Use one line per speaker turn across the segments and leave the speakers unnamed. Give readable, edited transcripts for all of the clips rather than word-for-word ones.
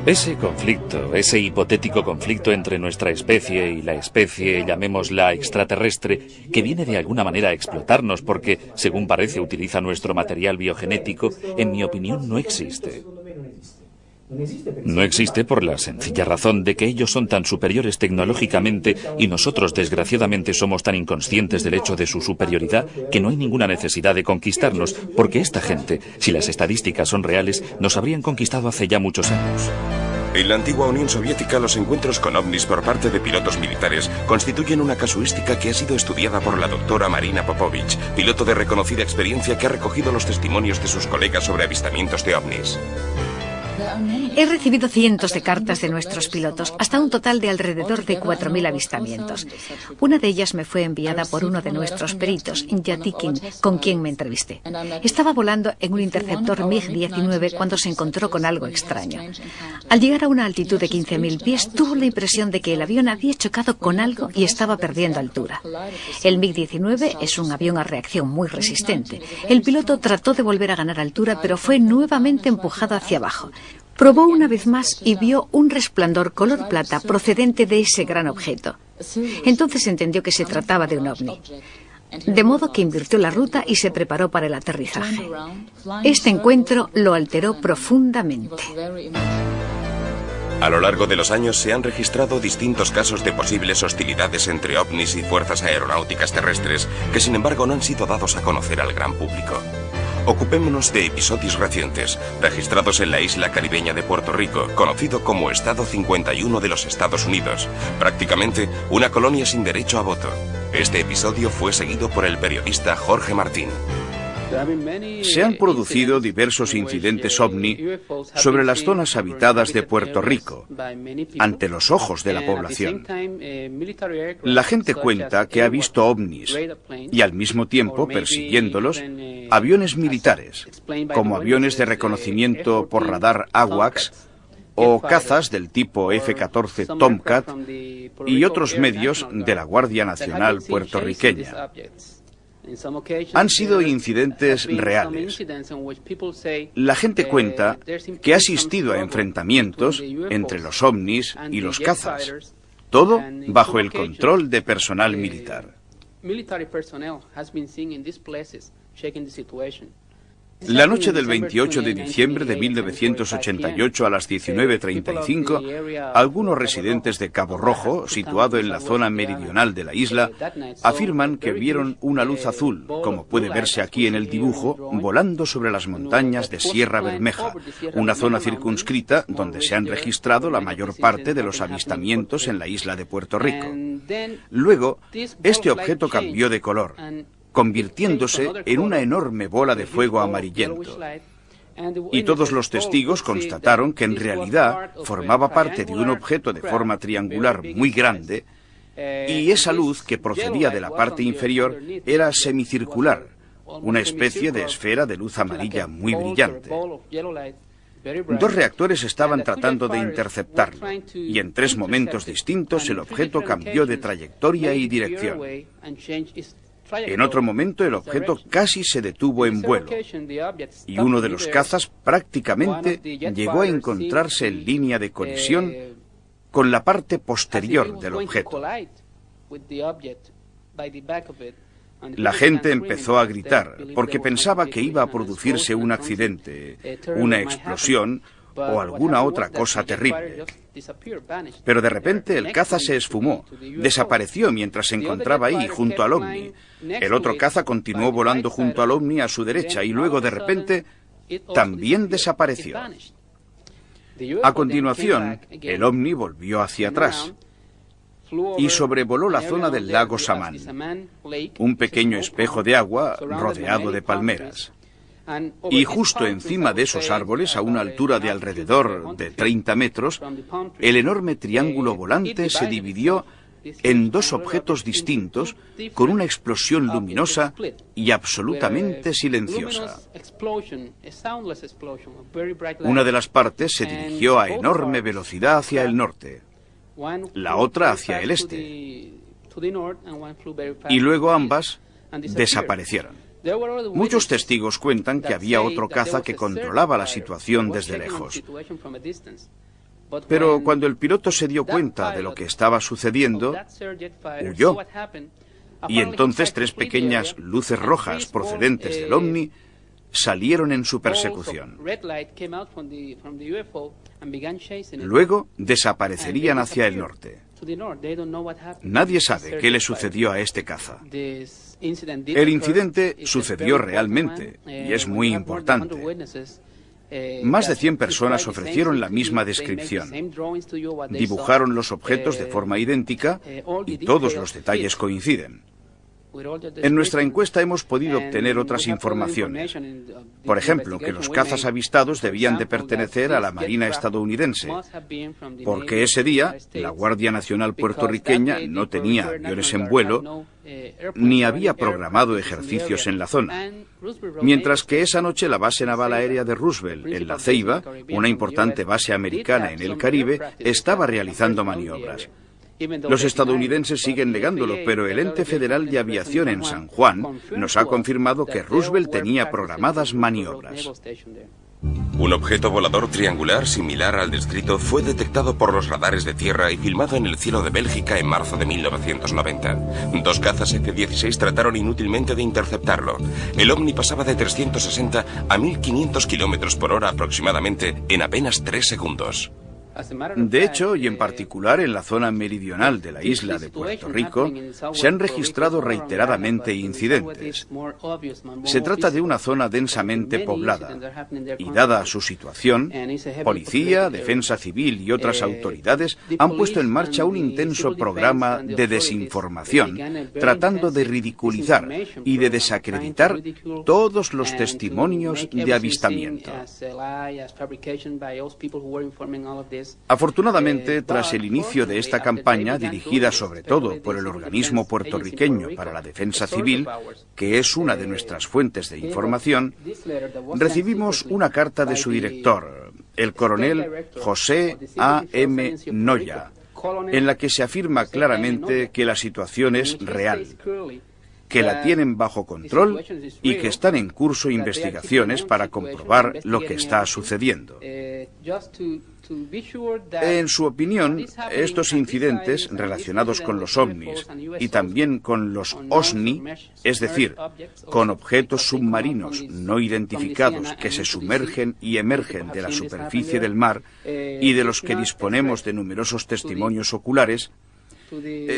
Ese conflicto, ese hipotético conflicto entre nuestra especie y la especie, llamémosla extraterrestre, que viene de alguna manera a explotarnos porque, según parece, utiliza nuestro material biogenético, en mi opinión no existe. No existe por la sencilla razón de que ellos son tan superiores tecnológicamente y nosotros desgraciadamente somos tan inconscientes del hecho de su superioridad que no hay ninguna necesidad de conquistarnos, porque esta gente, si las estadísticas son reales, nos habrían conquistado hace ya muchos años.
En la antigua Unión Soviética, los encuentros con ovnis por parte de pilotos militares constituyen una casuística que ha sido estudiada por la doctora Marina Popovich, piloto de reconocida experiencia que ha recogido los testimonios de sus colegas sobre avistamientos de ovnis.
He recibido cientos de cartas de nuestros pilotos, hasta un total de alrededor de 4.000 avistamientos. Una de ellas me fue enviada por uno de nuestros peritos, Yatikin, con quien me entrevisté. Estaba volando en un interceptor MiG-19 cuando se encontró con algo extraño. Al llegar a una altitud de 15.000 pies, tuvo la impresión de que el avión había chocado con algo y estaba perdiendo altura. El MiG-19 es un avión a reacción muy resistente. El piloto trató de volver a ganar altura, pero fue nuevamente empujado hacia abajo. Probó una vez más y vio un resplandor color plata procedente de ese gran objeto. Entonces entendió que se trataba de un ovni. De modo que invirtió la ruta y se preparó para el aterrizaje. Este encuentro lo alteró profundamente.
A lo largo de los años se han registrado distintos casos de posibles hostilidades entre ovnis y fuerzas aeronáuticas terrestres que sin embargo no han sido dados a conocer al gran público. Ocupémonos de episodios recientes, registrados en la isla caribeña de Puerto Rico, conocido como Estado 51 de los Estados Unidos, prácticamente una colonia sin derecho a voto. Este episodio fue seguido por el periodista Jorge Martín.
Se han producido diversos incidentes ovni sobre las zonas habitadas de Puerto Rico, ante los ojos de la población. La gente cuenta que ha visto ovnis y al mismo tiempo, persiguiéndolos, aviones militares, como aviones de reconocimiento por radar AWACS o cazas del tipo F-14 Tomcat y otros medios de la Guardia Nacional puertorriqueña. Han sido incidentes reales. La gente cuenta que ha asistido a enfrentamientos entre los ovnis y los cazas, todo bajo el control de personal militar. La noche del 28 de diciembre de 1988 a las 19:35, algunos residentes de Cabo Rojo, situado en la zona meridional de la isla, afirman que vieron una luz azul, como puede verse aquí en el dibujo, volando sobre las montañas de Sierra Bermeja, una zona circunscrita donde se han registrado la mayor parte de los avistamientos en la isla de Puerto Rico. Luego, este objeto cambió de color, convirtiéndose en una enorme bola de fuego amarillento. Y todos los testigos constataron que en realidad formaba parte de un objeto de forma triangular muy grande, y esa luz que procedía de la parte inferior era semicircular, una especie de esfera de luz amarilla muy brillante. Dos reactores estaban tratando de interceptarlo, y en 3 momentos distintos el objeto cambió de trayectoria y dirección. En otro momento el objeto casi se detuvo en vuelo, y uno de los cazas prácticamente llegó a encontrarse en línea de colisión con la parte posterior del objeto. La gente empezó a gritar porque pensaba que iba a producirse un accidente, una explosión o alguna otra cosa terrible. Pero de repente el caza se esfumó, desapareció mientras se encontraba ahí, junto al ovni. El otro caza continuó volando junto al ovni a su derecha y luego de repente también desapareció. A continuación, el ovni volvió hacia atrás y sobrevoló la zona del lago Samán, un pequeño espejo de agua rodeado de palmeras. Y justo encima de esos árboles, a una altura de alrededor de 30 metros, el enorme triángulo volante se dividió en 2 objetos distintos con una explosión luminosa y absolutamente silenciosa. Una de las partes se dirigió a enorme velocidad hacia el norte, la otra hacia el este, y luego ambas desaparecieron. Muchos testigos cuentan que había otro caza que controlaba la situación desde lejos. Pero cuando el piloto se dio cuenta de lo que estaba sucediendo, huyó. Y entonces 3 pequeñas luces rojas procedentes del Ovni salieron en su persecución. Luego desaparecerían hacia el norte. Nadie sabe qué le sucedió a este caza. El incidente sucedió realmente y es muy importante. Más de 100 personas ofrecieron la misma descripción. Dibujaron los objetos de forma idéntica y todos los detalles coinciden. En nuestra encuesta hemos podido obtener otras informaciones. Por ejemplo, que los cazas avistados debían de pertenecer a la Marina estadounidense, porque ese día la Guardia Nacional puertorriqueña no tenía aviones en vuelo, ni había programado ejercicios en la zona. Mientras que esa noche la base naval aérea de Roosevelt, en La Ceiba, una importante base americana en el Caribe, estaba realizando maniobras. Los estadounidenses siguen negándolo, pero el Ente Federal de Aviación en San Juan nos ha confirmado que Roosevelt tenía programadas maniobras.
Un objeto volador triangular similar al descrito fue detectado por los radares de tierra y filmado en el cielo de Bélgica en marzo de 1990. 2 cazas F-16 trataron inútilmente de interceptarlo. El ovni pasaba de 360 a 1500 kilómetros por hora aproximadamente en apenas 3 segundos.
De hecho, y en particular en la zona meridional de la isla de Puerto Rico, se han registrado reiteradamente incidentes. Se trata de una zona densamente poblada, y dada su situación, policía, defensa civil y otras autoridades han puesto en marcha un intenso programa de desinformación, tratando de ridiculizar y de desacreditar todos los testimonios de avistamiento. Afortunadamente, tras el inicio de esta campaña, dirigida sobre todo por el organismo puertorriqueño para la defensa civil, que es una de nuestras fuentes de información, recibimos una carta de su director, el coronel José A. M. Noya, en la que se afirma claramente que la situación es real, que la tienen bajo control y que están en curso investigaciones para comprobar lo que está sucediendo. En su opinión, estos incidentes relacionados con los ovnis y también con los OSNI, es decir, con objetos submarinos no identificados que se sumergen y emergen de la superficie del mar y de los que disponemos de numerosos testimonios oculares,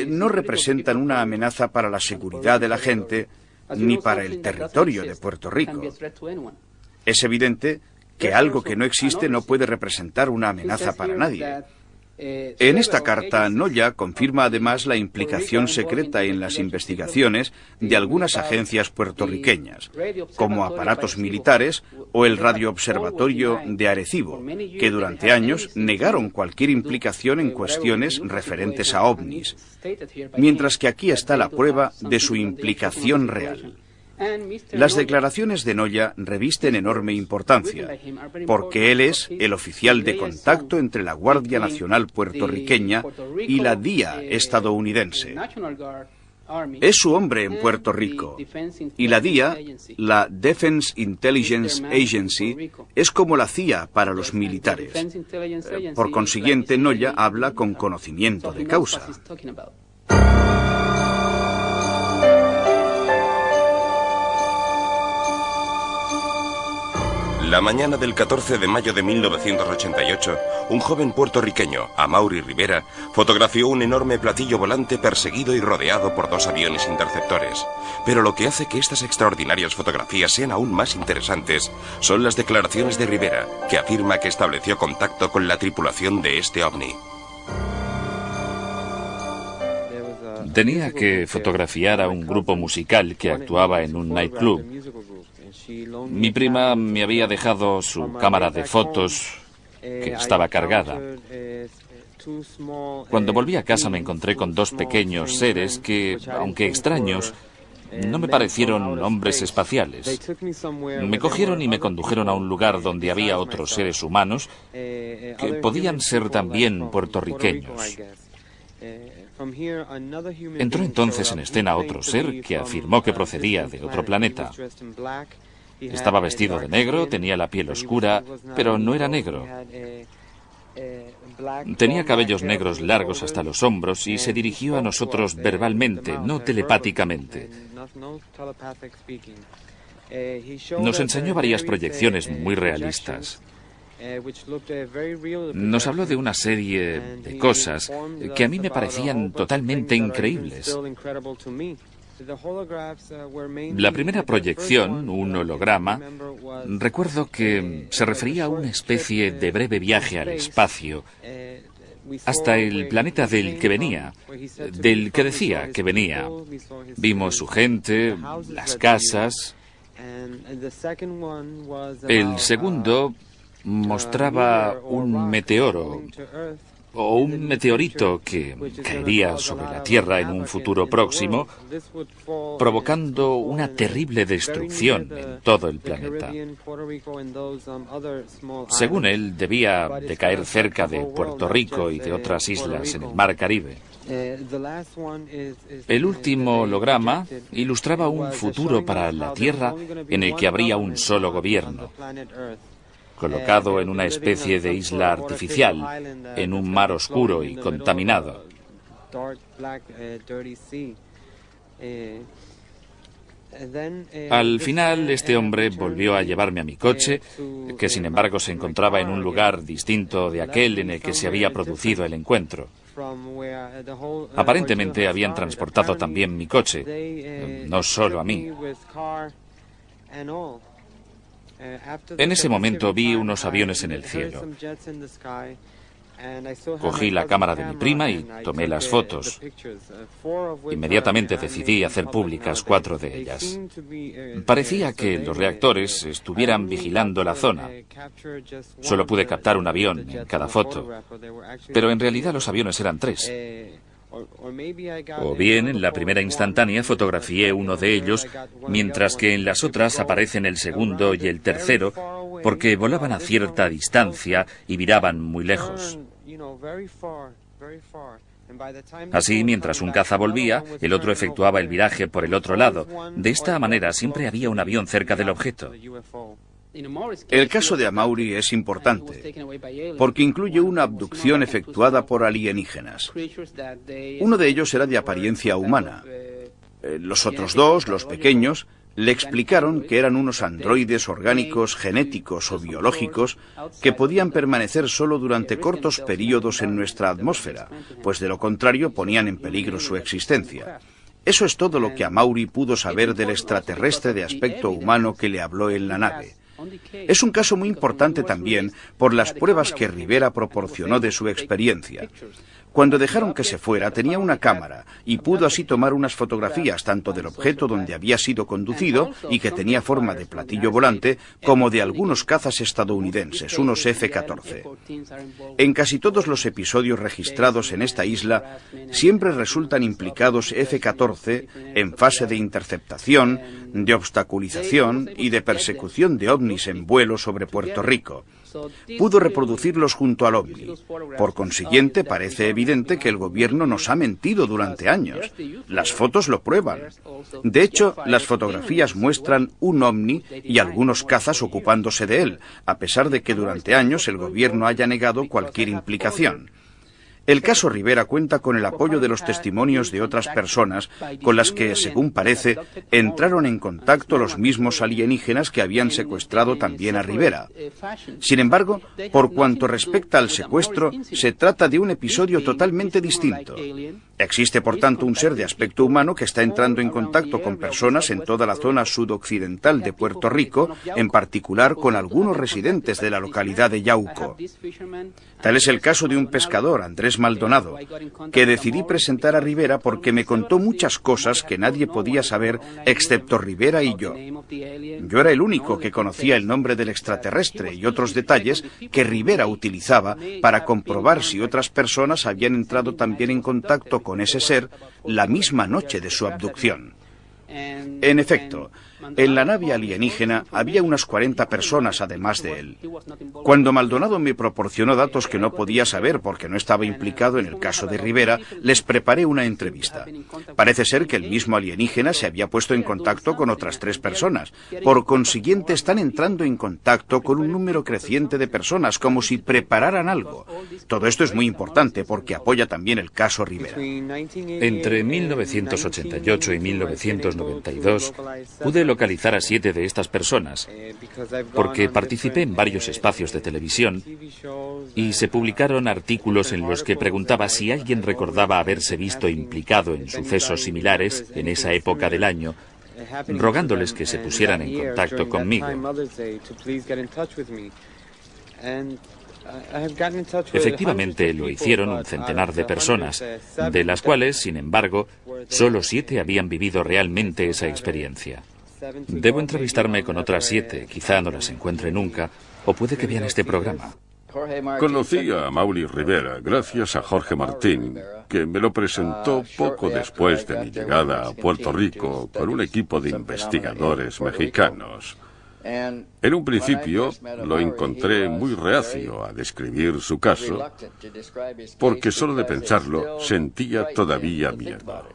no representan una amenaza para la seguridad de la gente ni para el territorio de Puerto Rico. Es evidente que algo que no existe no puede representar una amenaza para nadie. En esta carta, Noya confirma además la implicación secreta en las investigaciones de algunas agencias puertorriqueñas, como aparatos militares o el radioobservatorio de Arecibo, que durante años negaron cualquier implicación en cuestiones referentes a ovnis, mientras que aquí está la prueba de su implicación real. Las declaraciones de Noya revisten enorme importancia, porque él es el oficial de contacto entre la Guardia Nacional puertorriqueña y la DIA estadounidense. Es su hombre en Puerto Rico, y la DIA, la Defense Intelligence Agency, es como la CIA para los militares. Por consiguiente, Noya habla con conocimiento de causa.
La mañana del 14 de mayo de 1988, un joven puertorriqueño, Amaury Rivera, fotografió un enorme platillo volante perseguido y rodeado por 2 aviones interceptores. Pero lo que hace que estas extraordinarias fotografías sean aún más interesantes son las declaraciones de Rivera, que afirma que estableció contacto con la tripulación de este ovni.
Tenía que fotografiar a un grupo musical que actuaba en un nightclub. Mi prima me había dejado su cámara de fotos, que estaba cargada. Cuando volví a casa me encontré con 2 pequeños seres que, aunque extraños, no me parecieron hombres espaciales. Me cogieron y me condujeron a un lugar donde había otros seres humanos que podían ser también puertorriqueños. Entró entonces en escena otro ser que afirmó que procedía de otro planeta. Estaba vestido de negro, tenía la piel oscura, pero no era negro. Tenía cabellos negros largos hasta los hombros y se dirigió a nosotros verbalmente, no telepáticamente. Nos enseñó varias proyecciones muy realistas. Nos habló de una serie de cosas que a mí me parecían totalmente increíbles. La primera proyección, un holograma, recuerdo que se refería a una especie de breve viaje al espacio, hasta el planeta del que venía, del que decía que venía. Vimos su gente, las casas. El segundo mostraba un meteoro o un meteorito que caería sobre la Tierra en un futuro próximo, provocando una terrible destrucción en todo el planeta. Según él, debía de caer cerca de Puerto Rico y de otras islas en el Mar Caribe. El último holograma ilustraba un futuro para la Tierra en el que habría un solo gobierno, colocado en una especie de isla artificial, en un mar oscuro y contaminado. Al final, este hombre volvió a llevarme a mi coche, que sin embargo se encontraba en un lugar distinto de aquel en el que se había producido el encuentro. Aparentemente habían transportado también mi coche, no solo a mí. En ese momento vi unos aviones en el cielo. Cogí la cámara de mi prima y tomé las fotos. Inmediatamente decidí hacer públicas 4 de ellas. Parecía que los reactores estuvieran vigilando la zona. Solo pude captar un avión en cada foto, pero en realidad los aviones eran 3. O bien en la primera instantánea fotografié uno de ellos, mientras que en las otras aparecen el segundo y el tercero, porque volaban a cierta distancia y viraban muy lejos. Así, mientras un caza volvía, el otro efectuaba el viraje por el otro lado. De esta manera siempre había un avión cerca del objeto.
El caso de Amaury es importante, porque incluye una abducción efectuada por alienígenas. Uno de ellos era de apariencia humana. Los otros 2, los pequeños, le explicaron que eran unos androides orgánicos, genéticos o biológicos que podían permanecer solo durante cortos periodos en nuestra atmósfera, pues de lo contrario ponían en peligro su existencia. Eso es todo lo que Amaury pudo saber del extraterrestre de aspecto humano que le habló en la nave. Es un caso muy importante también por las pruebas que Rivera proporcionó de su experiencia. Cuando dejaron que se fuera, tenía una cámara y pudo así tomar unas fotografías tanto del objeto donde había sido conducido y que tenía forma de platillo volante, como de algunos cazas estadounidenses, unos F-14. En casi todos los episodios registrados en esta isla, siempre resultan implicados F-14 en fase de interceptación, de obstaculización y de persecución de ovnis en vuelo sobre Puerto Rico. Pudo reproducirlos junto al ovni. Por consiguiente, parece evidente que el gobierno nos ha mentido durante años. Las fotos lo prueban. De hecho, las fotografías muestran un ovni y algunos cazas ocupándose de él, a pesar de que durante años el gobierno haya negado cualquier implicación. El caso Rivera cuenta con el apoyo de los testimonios de otras personas con las que, según parece, entraron en contacto los mismos alienígenas que habían secuestrado también a Rivera. Sin embargo, por cuanto respecta al secuestro, se trata de un episodio totalmente distinto. Existe, por tanto, un ser de aspecto humano que está entrando en contacto con personas en toda la zona sudoccidental de Puerto Rico, en particular con algunos residentes de la localidad de Yauco. Tal es el caso de un pescador, Andrés Maldonado, que decidí presentar a Rivera porque me contó muchas cosas que nadie podía saber excepto Rivera y yo. Yo era el único que conocía el nombre del extraterrestre y otros detalles que Rivera utilizaba para comprobar si otras personas habían entrado también en contacto con ese ser la misma noche de su abducción. En efecto, en la nave alienígena había unas 40 personas además de él. Cuando Maldonado me proporcionó datos que no podía saber porque no estaba implicado en el caso de Rivera, les preparé una entrevista. Parece ser que el mismo alienígena se había puesto en contacto con otras 3 personas. Por consiguiente, están entrando en contacto con un número creciente de personas, como si prepararan algo. Todo esto es muy importante porque apoya también el caso Rivera.
Entre 1988 y 1992 pude localizar a 7 de estas personas porque participé en varios espacios de televisión y se publicaron artículos en los que preguntaba si alguien recordaba haberse visto implicado en sucesos similares en esa época del año, rogándoles que se pusieran en contacto conmigo. Efectivamente, lo hicieron un centenar de personas, de las cuales, sin embargo, solo 7 habían vivido realmente esa experiencia. Debo entrevistarme con otras 7, quizá no las encuentre nunca, o puede que vean este programa.
Conocí a Amaury Rivera gracias a Jorge Martín, que me lo presentó poco después de mi llegada a Puerto Rico con un equipo de investigadores mexicanos. En un principio lo encontré muy reacio a describir su caso, porque solo de pensarlo sentía todavía miedo.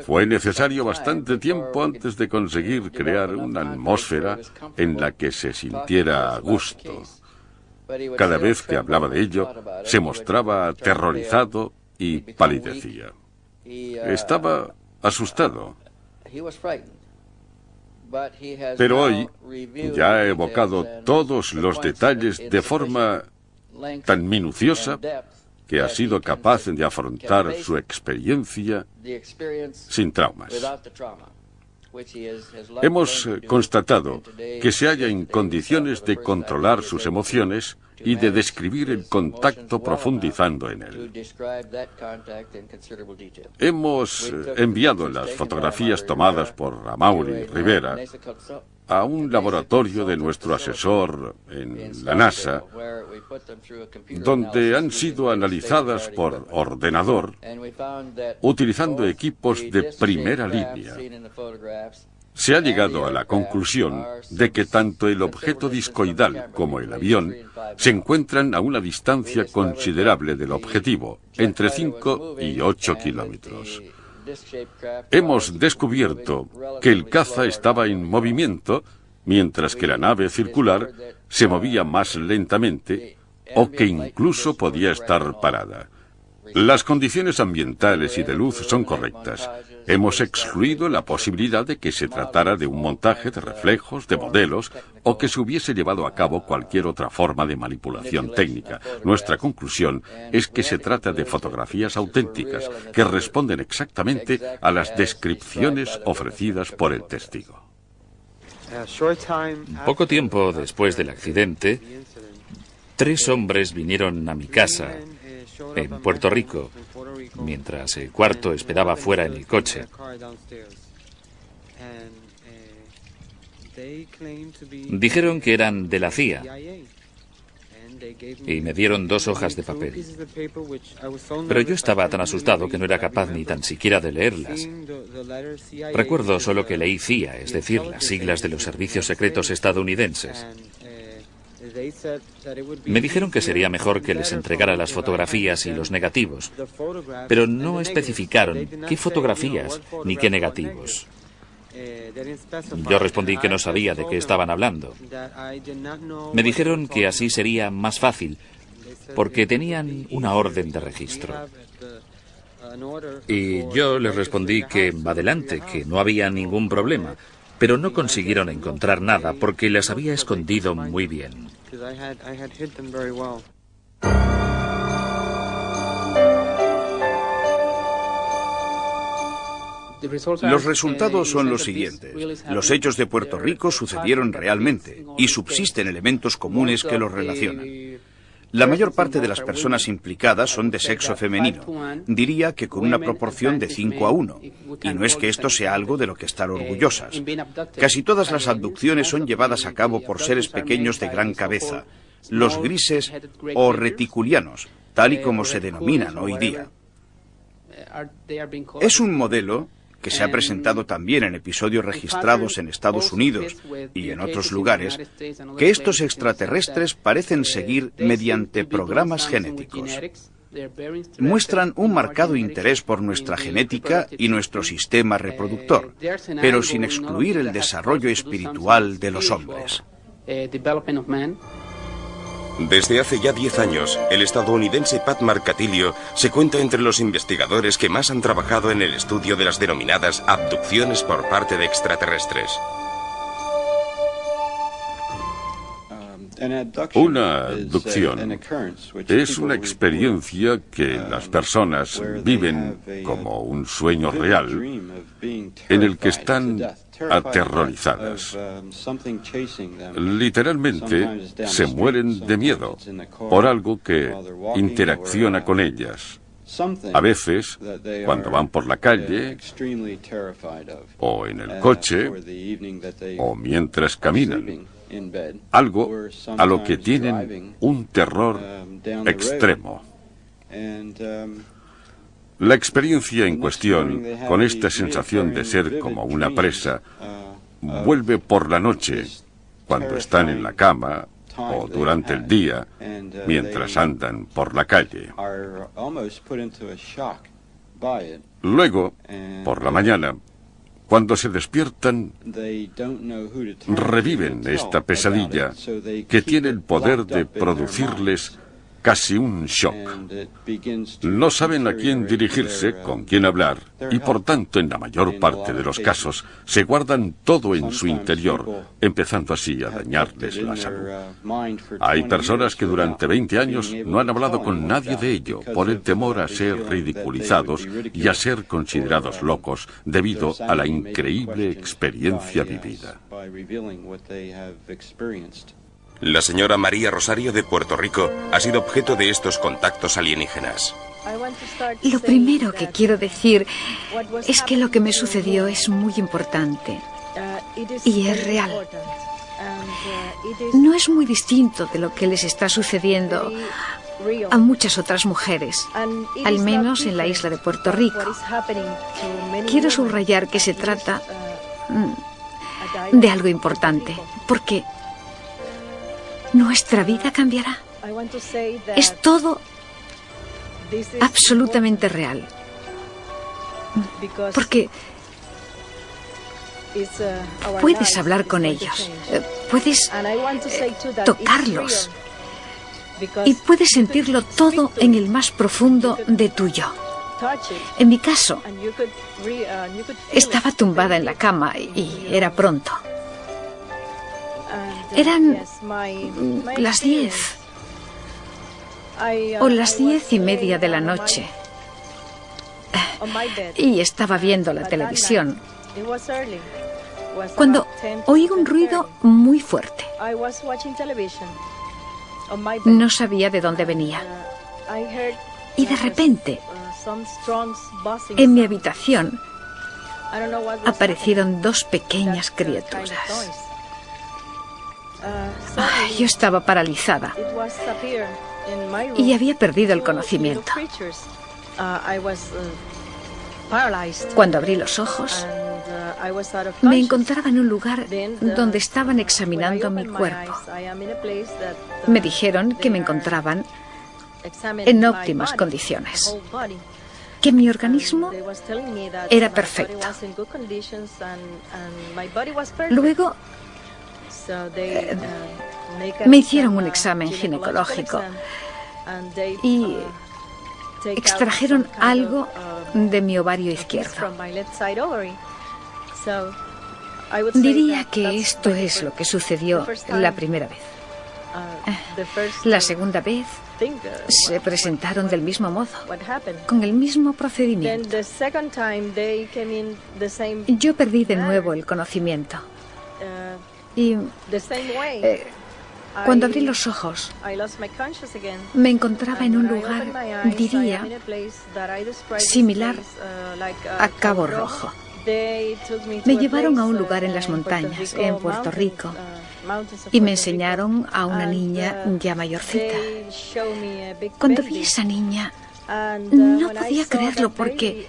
Fue necesario bastante tiempo antes de conseguir crear una atmósfera en la que se sintiera a gusto. Cada vez que hablaba de ello, se mostraba aterrorizado y palidecía. Estaba asustado. Pero hoy ya ha evocado todos los detalles de forma tan minuciosa que ha sido capaz de afrontar su experiencia sin traumas. Hemos constatado que se halla en condiciones de controlar sus emociones y de describir el contacto profundizando en él. Hemos enviado las fotografías tomadas por Amaury Rivera a un laboratorio de nuestro asesor en la NASA, donde han sido analizadas por ordenador utilizando equipos de primera línea. Se ha llegado a la conclusión de que tanto el objeto discoidal como el avión se encuentran a una distancia considerable del objetivo, entre 5 y 8 kilómetros. Hemos descubierto que el caza estaba en movimiento, mientras que la nave circular se movía más lentamente o que incluso podía estar parada. Las condiciones ambientales y de luz son correctas. Hemos excluido la posibilidad de que se tratara de un montaje de reflejos, de modelos, o que se hubiese llevado a cabo cualquier otra forma de manipulación técnica. Nuestra conclusión es que se trata de fotografías auténticas que responden exactamente a las descripciones ofrecidas por el testigo.
Poco tiempo después del accidente, 3 hombres vinieron a mi casa en Puerto Rico, mientras el cuarto esperaba fuera en el coche. Dijeron que eran de la CIA y me dieron 2 hojas de papel. Pero yo estaba tan asustado que no era capaz ni tan siquiera de leerlas. Recuerdo solo que leí CIA, es decir, las siglas de los servicios secretos estadounidenses. Me dijeron que sería mejor que les entregara las fotografías y los negativos, pero no especificaron qué fotografías ni qué negativos. Yo respondí que no sabía de qué estaban hablando. Me dijeron que así sería más fácil, porque tenían una orden de registro. Y yo les respondí que adelante, que no había ningún problema, pero no consiguieron encontrar nada porque las había escondido muy bien.
Los resultados son los siguientes. Los hechos de Puerto Rico sucedieron realmente y subsisten elementos comunes que los relacionan. La mayor parte de las personas implicadas son de sexo femenino, diría que con una proporción de 5-1, y no es que esto sea algo de lo que estar orgullosas. Casi todas las abducciones son llevadas a cabo por seres pequeños de gran cabeza, los grises o reticulianos, tal y como se denominan hoy día. Es un modelo que se ha presentado también en episodios registrados en Estados Unidos y en otros lugares, que estos extraterrestres parecen seguir mediante programas genéticos. Muestran un marcado interés por nuestra genética y nuestro sistema reproductor, pero sin excluir el desarrollo espiritual de los hombres.
Desde hace ya 10 años, el estadounidense Pat Marcatillo se cuenta entre los investigadores que más han trabajado en el estudio de las denominadas abducciones por parte de extraterrestres.
Una abducción es una experiencia que las personas viven como un sueño real, en el que están aterrorizadas. Literalmente se mueren de miedo por algo que interacciona con ellas. A veces, cuando van por la calle, o en el coche, o mientras caminan. Algo a lo que tienen un terror extremo. La experiencia en cuestión, con esta sensación de ser como una presa, vuelve por la noche, cuando están en la cama o durante el día, mientras andan por la calle. Luego, por la mañana, cuando se despiertan, reviven esta pesadilla que tiene el poder de producirles casi un shock. No saben a quién dirigirse, con quién hablar, y por tanto, en la mayor parte de los casos, se guardan todo en su interior, empezando así a dañarles la salud. Hay personas que durante 20 años no han hablado con nadie de ello, por el temor a ser ridiculizados y a ser considerados locos debido a la increíble experiencia vivida.
La señora María Rosario de Puerto Rico ha sido objeto de estos contactos alienígenas.
Lo primero que quiero decir es que lo que me sucedió es muy importante y es real. No es muy distinto de lo que les está sucediendo a muchas otras mujeres, al menos en la isla de Puerto Rico. Quiero subrayar que se trata de algo importante, porque nuestra vida cambiará. Es todo absolutamente real. Porque puedes hablar con ellos, puedes tocarlos y puedes sentirlo todo en el más profundo de tu yo. En mi caso, estaba tumbada en la cama y era pronto. Eran las 10 o las 10:30 de la noche y estaba viendo la televisión cuando oí un ruido muy fuerte. No sabía de dónde venía y de repente en mi habitación aparecieron dos pequeñas criaturas. Yo estaba paralizada y había perdido el conocimiento. Cuando abrí los ojos, me encontraba en un lugar donde estaban examinando mi cuerpo. Me dijeron que me encontraban en óptimas condiciones, que mi organismo era perfecto. Luego me hicieron un examen ginecológico y extrajeron algo de mi ovario izquierdo. Diría que esto es lo que sucedió la primera vez. La segunda vez se presentaron del mismo modo, con el mismo procedimiento. Yo perdí de nuevo el conocimiento. Y cuando abrí los ojos, me encontraba en un lugar, diría, similar a Cabo Rojo. Me llevaron a un lugar en las montañas, en Puerto Rico, y me enseñaron a una niña ya mayorcita. Cuando vi a esa niña, no podía creerlo porque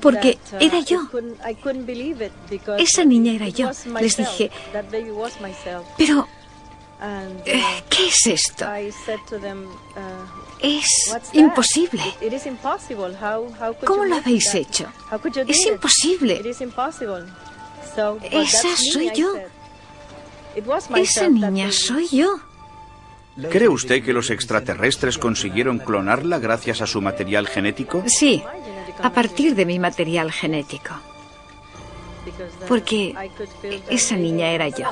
Porque era yo. Esa niña era yo. Les dije, pero, ¿qué es esto? Es imposible. ¿Cómo lo habéis hecho? Es imposible. Esa soy yo. Esa niña soy yo.
¿Cree usted que los extraterrestres consiguieron clonarla gracias a su material genético?
Sí, a partir de mi material genético. Porque esa niña era yo.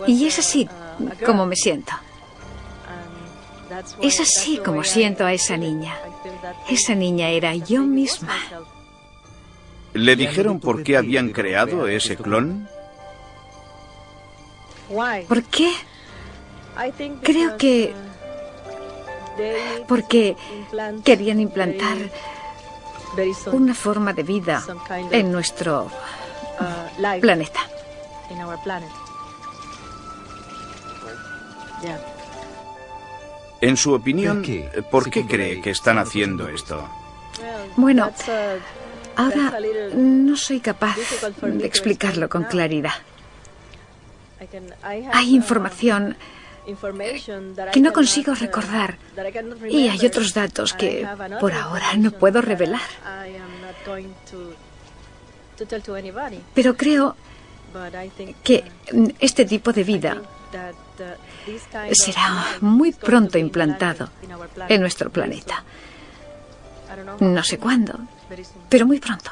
Y es así como me siento. Es así como siento a esa niña. Esa niña era yo misma.
¿Le dijeron por qué habían creado ese clon?
¿Por qué? Creo que porque querían implantar una forma de vida en nuestro planeta.
En su opinión, ¿por qué cree que están haciendo esto?
Bueno, ahora no soy capaz de explicarlo con claridad. Hay información que no consigo recordar y hay otros datos que por ahora no puedo revelar. Pero creo que este tipo de vida será muy pronto implantado en nuestro planeta. No sé cuándo, pero muy pronto.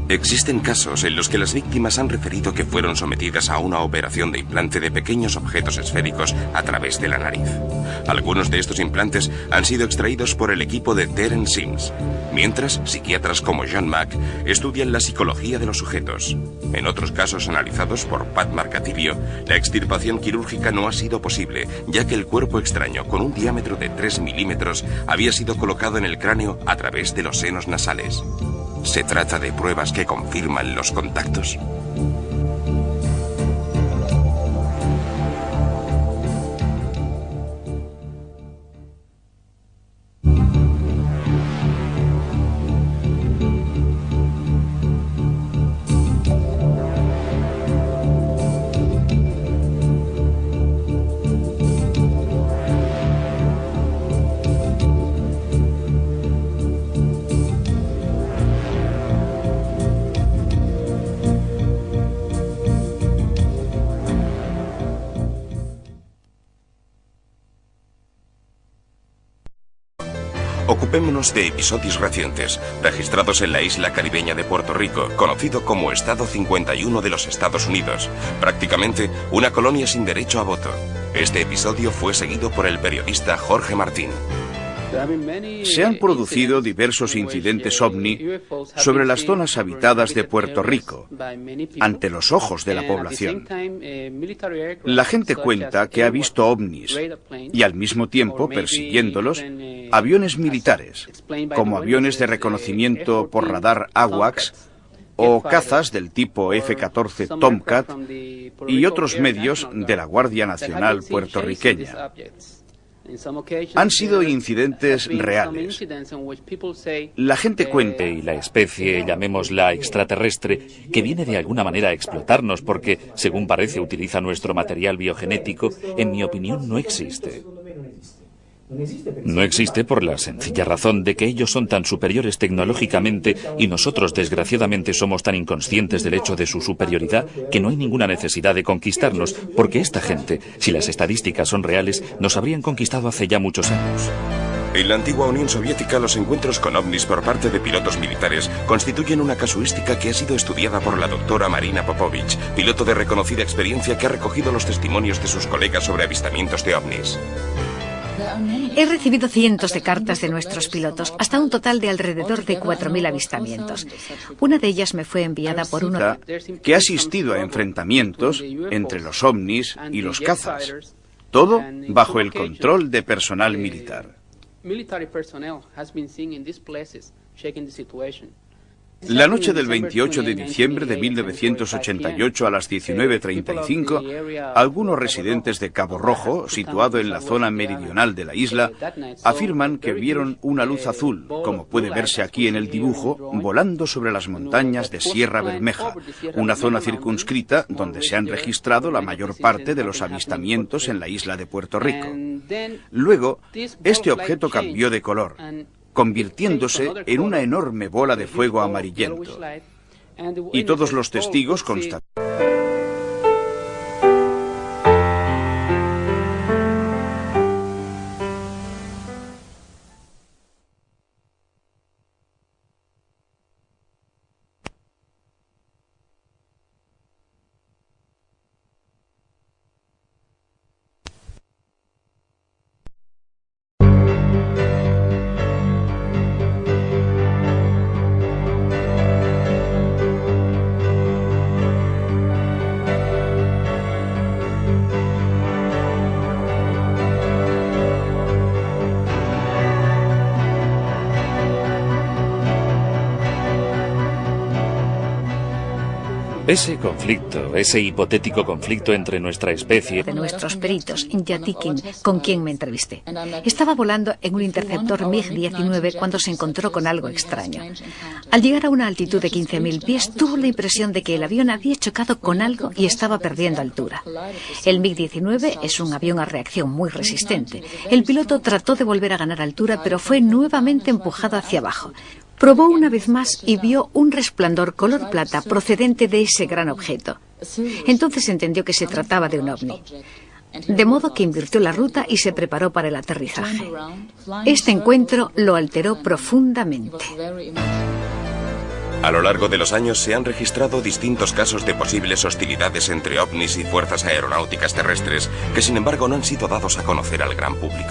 Existen casos en los que las víctimas han referido que fueron sometidas a una operación de implante de pequeños objetos esféricos a través de la nariz. Algunos de estos implantes han sido extraídos por el equipo de Terence Sims, mientras psiquiatras como John Mack estudian la psicología de los sujetos. En otros casos analizados por Pat Marcativio, la extirpación quirúrgica no ha sido posible, ya que el cuerpo extraño con un diámetro de 3 milímetros había sido colocado en el cráneo a través de los senos nasales. ¿Se trata de pruebas que confirman los contactos? Ocupémonos de episodios recientes, registrados en la isla caribeña de Puerto Rico, conocido como Estado 51 de los Estados Unidos, prácticamente una colonia sin derecho a voto. Este episodio fue seguido por el periodista Jorge Martín.
Se han producido diversos incidentes ovni sobre las zonas habitadas de Puerto Rico, ante los ojos de la población. La gente cuenta que ha visto ovnis y al mismo tiempo, persiguiéndolos, aviones militares, como aviones de reconocimiento por radar AWACS o cazas del tipo F-14 Tomcat y otros medios de la Guardia Nacional puertorriqueña. Han sido incidentes reales. La gente cuenta.
Y la especie, llamémosla extraterrestre, que viene de alguna manera a explotarnos porque, según parece, utiliza nuestro material biogenético, en mi opinión no existe. No existe por la sencilla razón de que ellos son tan superiores tecnológicamente y nosotros, desgraciadamente, somos tan inconscientes del hecho de su superioridad que no hay ninguna necesidad de conquistarnos, porque esta gente, si las estadísticas son reales, nos habrían conquistado hace ya muchos años.
En la antigua Unión Soviética, los encuentros con ovnis por parte de pilotos militares constituyen una casuística que ha sido estudiada por la doctora Marina Popovich, piloto de reconocida experiencia que ha recogido los testimonios de sus colegas sobre avistamientos de ovnis.
He recibido cientos de cartas de nuestros pilotos, hasta un total de alrededor de 4.000 avistamientos. Una de ellas me fue enviada por uno
que ha asistido a enfrentamientos entre los ovnis y los cazas, todo bajo el control de personal militar. La noche del 28 de diciembre de 1988 a las 19:35, algunos residentes de Cabo Rojo, situado en la zona meridional de la isla, afirman que vieron una luz azul, como puede verse aquí en el dibujo, volando sobre las montañas de Sierra Bermeja, una zona circunscrita donde se han registrado la mayor parte de los avistamientos en la isla de Puerto Rico. Luego, este objeto cambió de color, convirtiéndose en una enorme bola de fuego amarillento. Y todos los testigos constataron.
Ese conflicto, ese hipotético conflicto entre nuestra especie...
de nuestros peritos, Yatikin, con quien me entrevisté. Estaba volando en un interceptor MiG-19 cuando se encontró con algo extraño. Al llegar a una altitud de 15.000 pies, tuvo la impresión de que el avión había chocado con algo y estaba perdiendo altura. El MiG-19 es un avión a reacción muy resistente. El piloto trató de volver a ganar altura, pero fue nuevamente empujado hacia abajo. Probó una vez más y vio un resplandor color plata procedente de ese gran objeto. Entonces entendió que se trataba de un ovni. De modo que invirtió la ruta y se preparó para el aterrizaje. Este encuentro lo alteró profundamente.
A lo largo de los años se han registrado distintos casos de posibles hostilidades entre ovnis y fuerzas aeronáuticas terrestres que sin embargo no han sido dados a conocer al gran público.